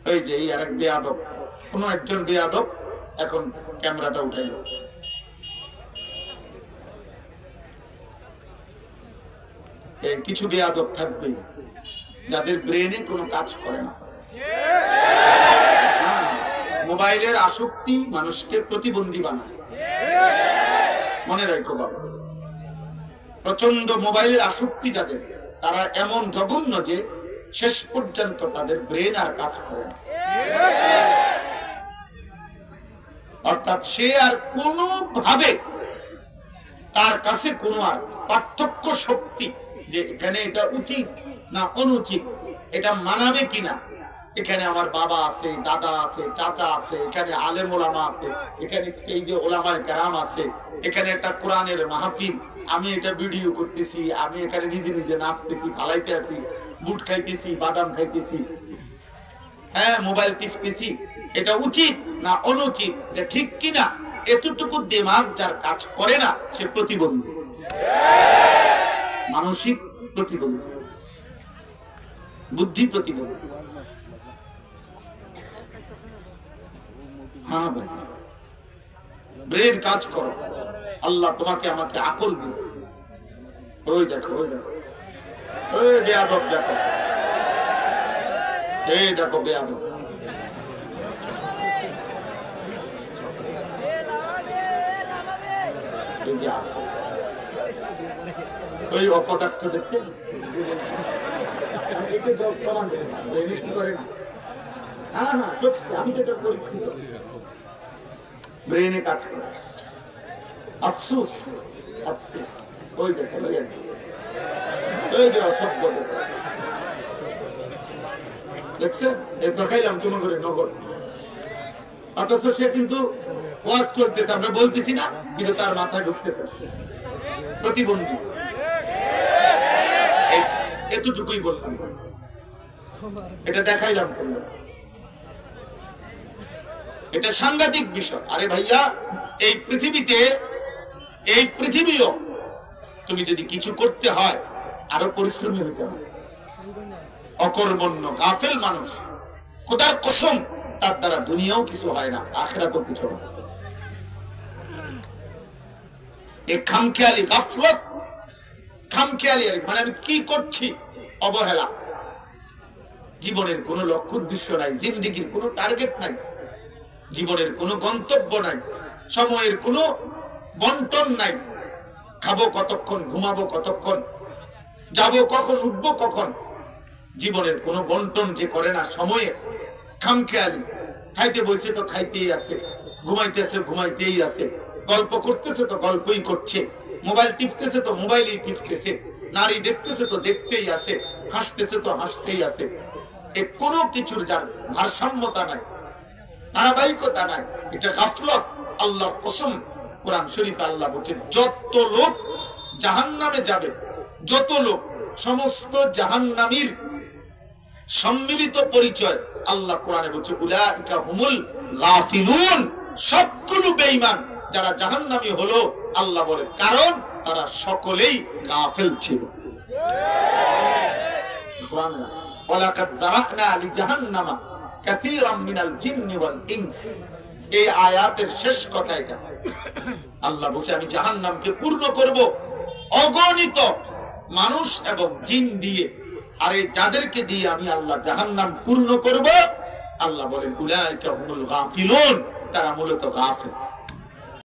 ওই যে এই আরেক বেয়াদব, কোন একজন বেয়াদব এখন ক্যামেরাটা উঠাইল। কিছু বেয়াদব থাকবে যাদের ব্রেনে কোনো কাজ করে না। মোবাইলের আসক্তি মানুষকে প্রতিবন্ধী বানায়, মনে রাখো বাবা। প্রচন্ড মোবাইলের আসক্তি যাদের, তারা এমন জঘন্য যে শেষ পর্যন্ত তাদের ব্রেন আর কাজ করে না। অর্থাৎ সে আর কোনো ভাবে তার কাছে কোনো আর পার্থক্য শক্তি, যে এখানে এটা উচিত না অনুচিত, এটা মানাবে কিনা, এখানে আমার বাবা আছে, দাদা আছে, চাচা আছে, এখানে আলেম ওলামা আছে, এখানে এই যে ওলামায়ে কেরাম আছে, এখানে একটা কোরআনের মাহফিল, আমি এটা ভিডিও করতেছি, আমি এখানে নিজে নিজে নাচতেছি, ফালাইতে আছি, বুট খাইতেছি, বাদাম খাইতেছি, হ্যাঁ মোবাইল টিপতেছি, এটা উচিত না অনুচিত, এটা ঠিক কিনা, এতটুকু দিমাগ যার কাজ করে না, সে প্রতিবন্ধী, মানসিক প্রতিবন্ধী, বুদ্ধি প্রতিবন্ধী। হ্যাঁ ভাই, ব্রেন কাজ করো, আল্লাহ তোমাকে আমাকে আকল দিয়েছে। ওই দেখো, ওই দেখো, ওই বেয়াদব দেখো, এই দেখো বেয়াদব, ওই অপদার্থ দেখছেন, হ্যাঁ হ্যাঁ সত্যি, আমি তো এটা পরীক্ষিত, ব্রেনে কাজ করে। আফসোস, আফসোস, ওই দেখো, ওই যে অসভ্য দেখছেন, দেখাইলাম তোমার করে নগর, অথচ সে কিন্তু ওয়াজ চলতেছে, আমরা বলতেছি না, কিন্তু তার মাথায় ঢুকতেছে প্রতিবন্ধী। এতটুকুই বললাম, এটা দেখাইলাম, এটা সাংঘাতিক বিষয়। আরে ভাইয়া, এই পৃথিবীতে, এই পৃথিবীও তুমি যদি কিছু করতে হয় আরো পরিশ্রমী হইতে হবে। অকর্মণ্য গাফেল মানুষ, খোদার কসম, তার দ্বারা দুনিয়াও কিছু হয় না, আখিরাতেও কিছু হয় না। এই খামখেয়ালি গাফলত, খামখেয়ালি মানে আমি কি করছি, অবহেলা, জীবনের কোনো লক্ষ্য উদ্দেশ্য নাই, জিন্দেগির কোনো টার্গেট নাই, জীবনের কোনো গন্তব্য নাই, সময়ের কোনো বন্টন নাই, খাবো কতক্ষণ, ঘুমাবো কতক্ষণ, যাবো কখন, উঠবো কখন, জীবনের কোনো বন্টন যে করে না সময়ে, খামখেয়ালি, খাইতে বসে তো খাইতেই আছে, ঘুমাইতেছে ঘুমাইতেই আছে, গল্প করতেছে তো গল্পই করছে, মোবাইল টিপতেছে তো মোবাইলেই টিপতেছে, নারী দেখতেছে তো দেখতেই আছে, হাসতেছে তো হাসতেই আছে। এ কোনো কিছুর যার ভারসাম্যতা নাই, ধারাবাহিকতা নাই, এটা গাফলত। আল্লাহর কসম, কোরআন শরীফে আল্লাহ বলছে, যত লোক জাহান্নামে যাবে, যত লোক, সমস্ত জাহান্নামীর সম্মিলিত পরিচয় আল্লাহ কোরআনে বলছে, উলাইকা হুমুল গাফিলুন, সবগুলো বেঈমান যারা জাহান্নামী হলো, আল্লাহ বলে, কারণ তারা সকলেই গাফেল ছিল। ওয়ালাকাদ যারানা লিজাহান্নামা কাসীরাম মিনাল জিন্নি ওয়াল ইনস, এই আয়াতের শেষ কথা এটা। আল্লাহ বলছে, আমি জাহান্নামকে পূর্ণ করব অগণিত মানুষ এবং জিন দিয়ে, আর এই যাদেরকে দিয়ে আমি আল্লাহ জাহান্নাম পূর্ণ করব, আল্লাহ বলেন উলাইকা হুমুল গাফিলুন, তারা মূলত গাফিল।